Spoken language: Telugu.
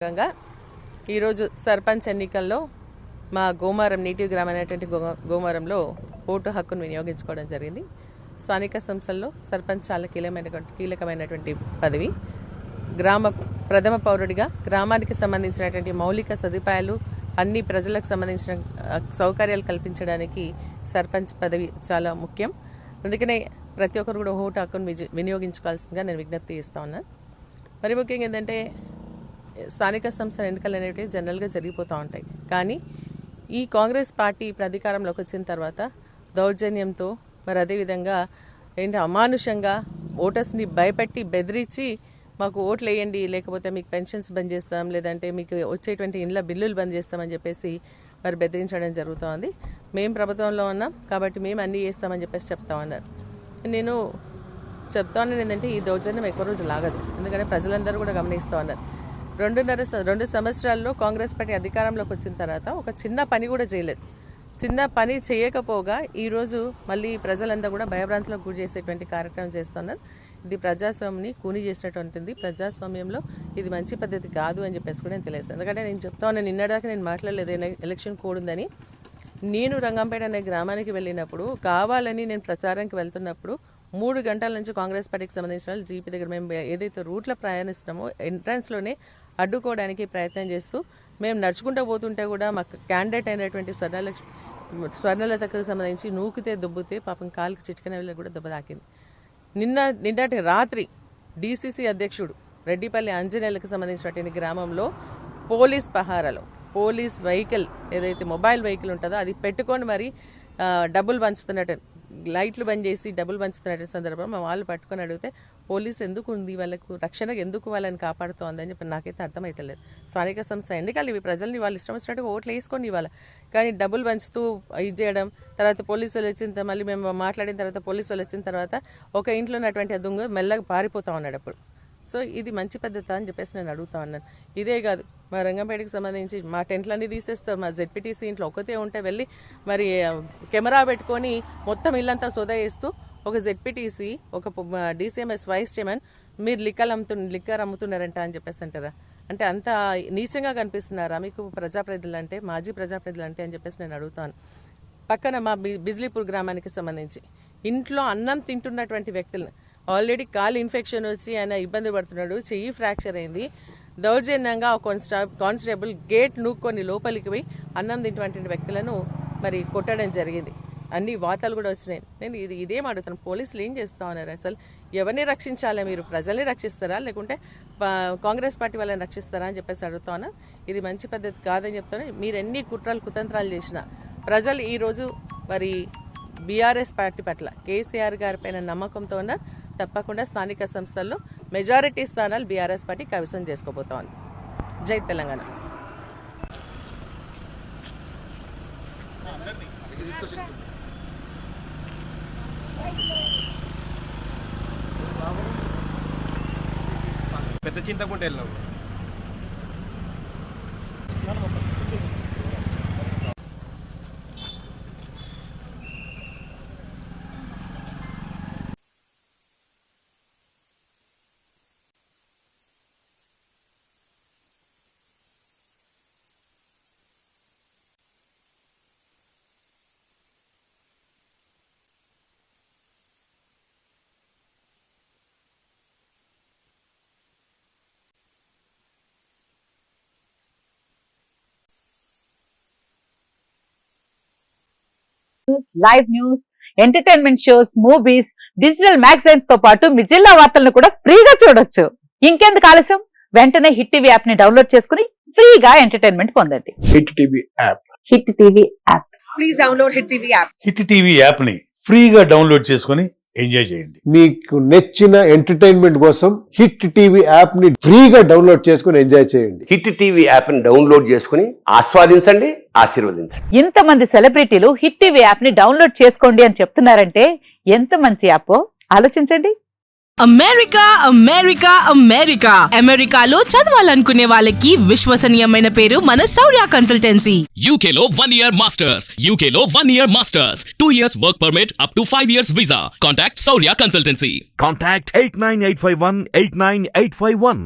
భాగంగా ఈరోజు సర్పంచ్ ఎన్నికల్లో మా గోమారం నేటివ్ గ్రామం అనేటువంటి గోమారంలో ఓటు హక్కును వినియోగించుకోవడం జరిగింది. స్థానిక సంస్థల్లో సర్పంచ్ చాలా కీలకమైనటువంటి పదవి. గ్రామ ప్రథమ పౌరుడిగా గ్రామానికి సంబంధించినటువంటి మౌలిక సదుపాయాలు అన్ని ప్రజలకు సంబంధించిన సౌకర్యాలు కల్పించడానికి సర్పంచ్ పదవి చాలా ముఖ్యం. అందుకనే ప్రతి ఒక్కరు కూడా ఓటు హక్కును వినియోగించుకోవాల్సిందిగా నేను విజ్ఞప్తి చేస్తా ఉన్నాను. మరి ముఖ్యంగా ఏంటంటే స్థానిక సంస్థల ఎన్నికలు అనేవి జనరల్గా జరిగిపోతూ ఉంటాయి. కానీ ఈ కాంగ్రెస్ పార్టీ అధికారంలోకి వచ్చిన తర్వాత దౌర్జన్యంతో మరి అదేవిధంగా అమానుషంగా ఓటర్స్ని భయపెట్టి బెదిరించి మాకు ఓట్లు వేయండి, లేకపోతే మీకు పెన్షన్స్ బంద్ చేస్తాం, లేదంటే మీకు వచ్చేటువంటి ఇండ్ల బిల్లులు బంద్ చేస్తామని చెప్పేసి మరి బెదిరించడం జరుగుతోంది. మేము ప్రభుత్వంలో ఉన్నాం కాబట్టి మేము అన్నీ చేస్తామని చెప్పేసి చెప్తా ఉన్నారు. నేను చెప్తా ఉన్నాను ఏంటంటే ఈ దౌర్జన్యం ఎక్కువ రోజు లాగదు. ఎందుకంటే ప్రజలందరూ కూడా గమనిస్తూ ఉన్నారు. 2 సంవత్సరాల్లో కాంగ్రెస్ పార్టీ అధికారంలోకి వచ్చిన తర్వాత ఒక చిన్న పని కూడా చేయలేదు. చిన్న పని చేయకపోగా ఈరోజు మళ్ళీ ప్రజలందరూ కూడా భయభ్రాంతులకు గురి చేసేటువంటి కార్యక్రమం చేస్తున్నారు. ఇది ప్రజాస్వామ్యాన్ని కూని చేసినటువంటిది. ప్రజాస్వామ్యంలో ఇది మంచి పద్ధతి కాదు అని చెప్పేసి కూడా నేను తెలియదు. ఎందుకంటే నేను చెప్తా ఉన్నాను, నిన్నటిదాకా నేను మాట్లాడలేదు ఎలక్షన్ కోడ్ ఉందని. నేను రంగంపేట అనే గ్రామానికి వెళ్ళినప్పుడు కావాలని నేను ప్రచారానికి వెళ్తున్నప్పుడు 3 గంటల నుంచి కాంగ్రెస్ పార్టీకి సంబంధించిన వాళ్ళు జీపీ దగ్గర మేము ఏదైతే రూట్లో ప్రయాణిస్తున్నామో ఎంట్రన్స్లోనే అడ్డుకోవడానికి ప్రయత్నం చేస్తూ మేము నడుచుకుంటూ పోతుంటే కూడా మాకు క్యాండిడేట్ అయినటువంటి స్వర్ణలతకు సంబంధించి నూకితే దుబ్బితే పాపం కాలుకి చిటికన వెళ్ళి కూడా దెబ్బ తాకింది. నిన్నటి రాత్రి డీసీసీ అధ్యక్షుడు రెడ్డిపల్లి ఆంజనేయులకు సంబంధించినటువంటి గ్రామంలో పోలీస్ పహారాలో పోలీస్ వెహికల్ ఏదైతే మొబైల్ వెహికల్ ఉంటుందో అది పెట్టుకొని మరి డబ్బులు పంచుతున్నట్టు లైట్లు బంద్ చేసి డబ్బులు పంచుతున్నట్టు సందర్భంలో మా వాళ్ళు పట్టుకొని అడిగితే పోలీసు ఎందుకు ఉంది, వాళ్ళకు రక్షణ ఎందుకు వాళ్ళని కాపాడుతోందని చెప్పి నాకైతే అర్థమవుతలేదు. స్థానిక సంస్థ ఎన్నికలు ఇవి ప్రజల్ని వాళ్ళు ఇష్టం వచ్చినట్టుగా ఓట్లు వేసుకొని ఇవ్వాలి. కానీ డబ్బులు పంచుతూ ఇది చేయడం, తర్వాత పోలీసులు వచ్చిన మళ్ళీ మేము మాట్లాడిన తర్వాత పోలీసులు వచ్చిన తర్వాత ఒక ఇంట్లో ఉన్నటువంటి దొంగ మెల్లగా పారిపోతూ ఉన్నాడు అప్పుడు. సో ఇది మంచి పద్ధతి అని చెప్పేసి నేను అడుగుతా ఉన్నాను. ఇదే కాదు, మా రంగంపేటకి సంబంధించి మా టెంట్లన్నీ తీసేస్తారు. మా జెడ్పీటీసీ ఇంట్లో ఒకతే ఉంటే వెళ్ళి మరి కెమెరా పెట్టుకొని మొత్తం ఇల్లంతా సోదా చేస్తూ ఒక జెడ్పీటీసీ ఒక డీసీఎంఎస్ వైస్ చైర్మన్ మీరు లిక్కర్ అమ్ముతున్నారంట అని చెప్పేసి అంటారా? అంటే అంత నీచంగా కనిపిస్తున్నారా మీకు ప్రజాప్రతినిధులు అంటే, మాజీ ప్రజాప్రతినిధులు అంటే అని చెప్పేసి నేను అడుగుతాను. పక్కన మా బిజ్లీపూర్ గ్రామానికి సంబంధించి ఇంట్లో అన్నం తింటున్నటువంటి వ్యక్తులను ఆల్రెడీ కాలు ఇన్ఫెక్షన్ వచ్చి ఆయన ఇబ్బంది పడుతున్నాడు, చెయ్యి ఫ్రాక్చర్ అయింది. దౌర్జన్యంగా కానిస్టేబుల్ గేట్ నూక్కొని లోపలికి పోయి అన్నం తింటున్నటువంటి వ్యక్తులను మరి కొట్టడం జరిగింది. అన్ని వార్తలు కూడా వచ్చినాయి. నేను ఇదేం అడుగుతాను, పోలీసులు ఏం చేస్తా ఉన్నారు? అసలు ఎవరిని రక్షించాలా? మీరు ప్రజల్ని రక్షిస్తారా లేకుంటే కాంగ్రెస్ పార్టీ వాళ్ళని రక్షిస్తారా అని చెప్పేసి అడుగుతా ఉన్నా. ఇది మంచి పద్ధతి కాదని చెప్తాను. మీరు ఎన్ని కుతంత్రాలు చేసినా ప్రజలు ఈరోజు మరి బీఆర్ఎస్ పార్టీ పట్ల కేసీఆర్ గారి పైన నమ్మకంతో ఉన్న తప్పకుండా స్థానిక సంస్థల్లో మెజారిటీ స్థానాలు బీఆర్ఎస్ పార్టీ కైవసం చేసుకోబోతా ఉంది. జై తెలంగాణ. పెద్ద చింతకుంటే వెళ్ళినావు. Live news, entertainment shows, movies, digital magazines తో పాటు మీ జిల్లా వార్తలను కూడా ఫ్రీగా చూడొచ్చు. ఇంకెందుకు ఆలస్యం, వెంటనే హిట్ టీవీ యాప్ ని డౌన్లోడ్ చేసుకుని ఫ్రీగా ఎంటర్టైన్మెంట్ పొందండి. Hit TV app. Hit TV app. Please download hit TV app. Hit TV app ని ఫ్రీగా డౌన్లోడ్ చేసుకుని ఎంజాయ్ చేయండి. మీకు నచ్చిన ఎంటర్టైన్మెంట్ కోసం హిట్ టీవీ యాప్ ని ఫ్రీగా డౌన్లోడ్ చేసుకుని ఎంజాయ్ చేయండి. హిట్ టీవీ యాప్ ని డౌన్లోడ్ చేసుకుని ఆస్వాదించండి, ఆశీర్వదించండి. ఇంతమంది సెలబ్రిటీలు హిట్ టీవీ యాప్ ని డౌన్లోడ్ చేసుకోండి అని చెప్తున్నారంటే ఎంత మంచి యాప్ ఆలోచించండి. అమెరికా అమెరికా అమెరికా అమెరికాలో చదవాలనుకునే వాళ్ళకి విశ్వసనీయమైన పేరు మన శౌర్య కన్సల్టెన్సీ. UK లో 1 year masters. UK లో 1 year masters. 2 years work permit up to 5 years visa. Contact Saurya Consultancy. Contact 89851 89851.